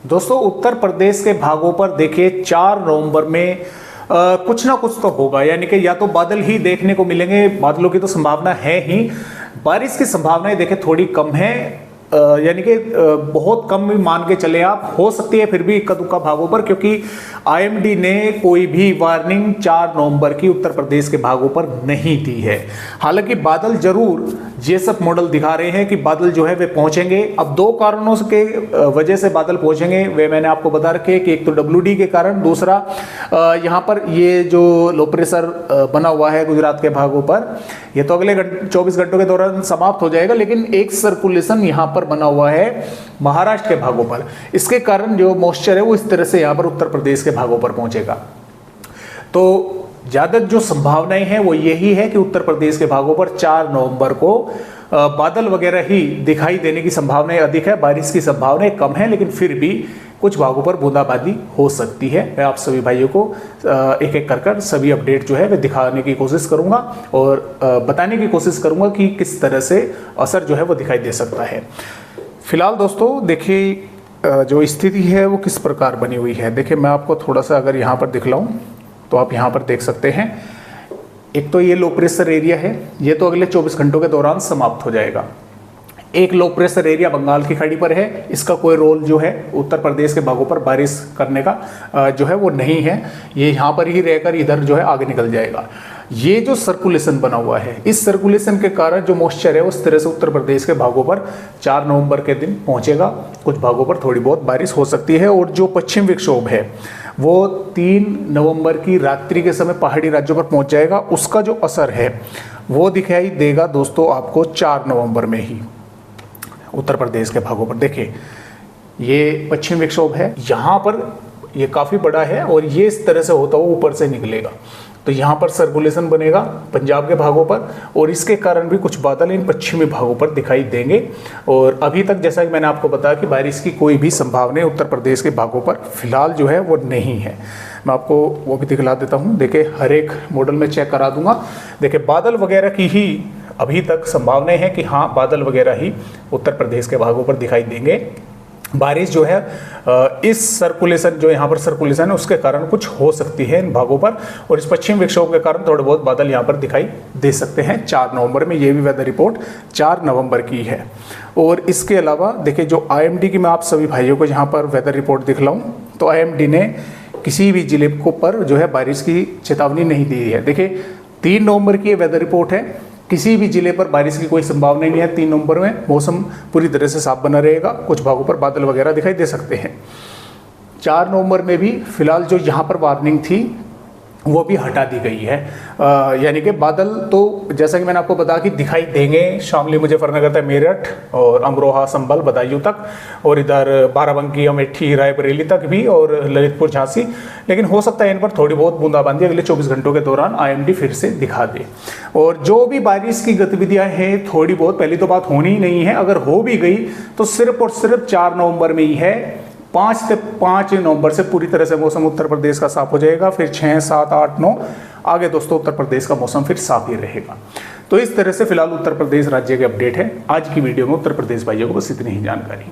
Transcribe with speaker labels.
Speaker 1: दोस्तों उत्तर प्रदेश के भागों पर देखिए 4 नवंबर में कुछ ना कुछ तो होगा, यानी कि या तो बादल ही देखने को मिलेंगे, बादलों की तो संभावना है ही, बारिश की संभावनाएं देखिए थोड़ी कम है, यानी कि बहुत कम भी मान के चले आप, हो सकती है फिर भी इक्का दुक्का भागों पर, क्योंकि आईएमडी ने कोई भी वार्निंग 4 नवंबर की उत्तर प्रदेश के भागों पर नहीं दी है। हालांकि बादल जरूर ये सब मॉडल दिखा रहे हैं कि बादल जो है वे पहुंचेंगे। अब 2 कारणों के वजह से बादल पहुंचेंगे, वे मैंने आपको बता रखे कि एक तो WD के कारण, दूसरा यहाँ पर ये जो लो प्रेशर बना हुआ है गुजरात के भागों पर, ये तो अगले 24 घंटों के दौरान समाप्त हो जाएगा, लेकिन एक सर्कुलेशन यहाँ पर बना हुआ है महाराष्ट्र के भागों पर। इसके कारण जो मॉइस्चर है वो इस तरह से यहाँ पर उत्तर प्रदेश के भागों पर पहुंचेगा। तो ज्यादा जो संभावनाएं हैं वो यही है कि उत्तर प्रदेश के भागों पर 4 नवंबर को बादल वगैरह ही दिखाई देने की संभावनाएं अधिक है, बारिश की संभावनाएं कम है, लेकिन फिर भी कुछ भागों पर बूंदाबांदी हो सकती है। मैं आप सभी भाइयों को एक एक कर सभी अपडेट जो है वे दिखाने की कोशिश करूंगा और बताने की कोशिश करूंगा कि किस तरह से असर जो है वो दिखाई दे सकता है। फिलहाल दोस्तों देखिए जो स्थिति है वो किस प्रकार बनी हुई है। देखिए मैं आपको थोड़ा सा अगर यहाँ पर दिखलाऊं तो आप यहाँ पर देख सकते हैं, एक तो ये लो प्रेशर एरिया है, ये तो अगले 24 घंटों के दौरान समाप्त हो जाएगा। एक लो प्रेशर एरिया बंगाल की खाड़ी पर है, इसका कोई रोल जो है उत्तर प्रदेश के भागों पर बारिश करने का जो है वो नहीं है, ये यहाँ पर ही रहकर इधर जो है आगे निकल जाएगा। ये जो सर्कुलेशन बना हुआ है, इस सर्कुलेशन के कारण जो मॉइस्चर है उस तरह से उत्तर प्रदेश के भागों पर 4 नवंबर के दिन पहुंचेगा। कुछ भागों पर थोड़ी बहुत बारिश हो सकती है, और जो पश्चिम विक्षोभ है वो 3 नवंबर की रात्रि के समय पहाड़ी राज्यों पर पहुंच जाएगा। उसका जो असर है वो दिखाई देगा दोस्तों आपको 4 नवंबर में ही उत्तर प्रदेश के भागों पर। देखिए ये पश्चिम विक्षोभ है, यहाँ पर ये काफ़ी बड़ा है और ये इस तरह से होता हुआ ऊपर से निकलेगा, तो यहाँ पर सर्कुलेशन बनेगा पंजाब के भागों पर, और इसके कारण भी कुछ बादल इन पश्चिमी भागों पर दिखाई देंगे। और अभी तक जैसा कि मैंने आपको बताया कि बारिश की कोई भी संभावना उत्तर प्रदेश के भागों पर फिलहाल जो है वो नहीं है। मैं आपको वो भी दिखला देता हूँ, देखिए हर एक मॉडल में चेक करा दूंगा। देखिए बादल वगैरह की ही अभी तक संभावनाएं हैं कि हाँ बादल वगैरह ही उत्तर प्रदेश के भागों पर दिखाई देंगे। बारिश जो है इस सर्कुलेशन जो यहाँ पर सर्कुलेशन है उसके कारण कुछ हो सकती है इन भागों पर, और इस पश्चिम विक्षोभ के कारण थोड़े बहुत बादल यहाँ पर दिखाई दे सकते हैं 4 नवंबर में। ये भी वेदर रिपोर्ट 4 नवंबर की है। और इसके अलावा देखिए जो आईएमडी की मैं आप सभी भाइयों को यहाँ पर वेदर रिपोर्ट दिखलाऊं, तो आईएमडी ने किसी भी जिले को पर जो है बारिश की चेतावनी नहीं दी है। देखिए 3 नवंबर की ये वेदर रिपोर्ट है, किसी भी जिले पर बारिश की कोई संभावना नहीं है। 3 नवंबर में मौसम पूरी तरह से साफ बना रहेगा, कुछ भागों पर बादल वगैरह दिखाई दे सकते हैं। 4 नवंबर में भी फिलहाल जो यहाँ पर वार्निंग थी वो भी हटा दी गई है, यानी कि बादल तो जैसा कि मैंने आपको बताया कि दिखाई देंगे शामली, मुजफ्फरनगर तक, मेरठ और अमरोहा, संभल, बदायूं तक, और इधर बाराबंकी, अमेठी, रायबरेली तक भी, और ललितपुर, झांसी। लेकिन हो सकता है इन पर थोड़ी बहुत बूंदाबांदी अगले 24 घंटों के दौरान आईएमडी फिर से दिखा दे। और जो भी बारिश की गतिविधियां हैं थोड़ी बहुत, पहली तो बात होनी ही नहीं है, अगर हो भी गई तो सिर्फ और सिर्फ 4 नवंबर में ही है। 5 नवंबर से पूरी तरह से मौसम उत्तर प्रदेश का साफ हो जाएगा, फिर 6, 7, 8, 9 आगे दोस्तों उत्तर प्रदेश का मौसम फिर साफ ही रहेगा। तो इस तरह से फिलहाल उत्तर प्रदेश राज्य के अपडेट है। आज की वीडियो में उत्तर प्रदेश भाइयों को बस इतनी ही जानकारी।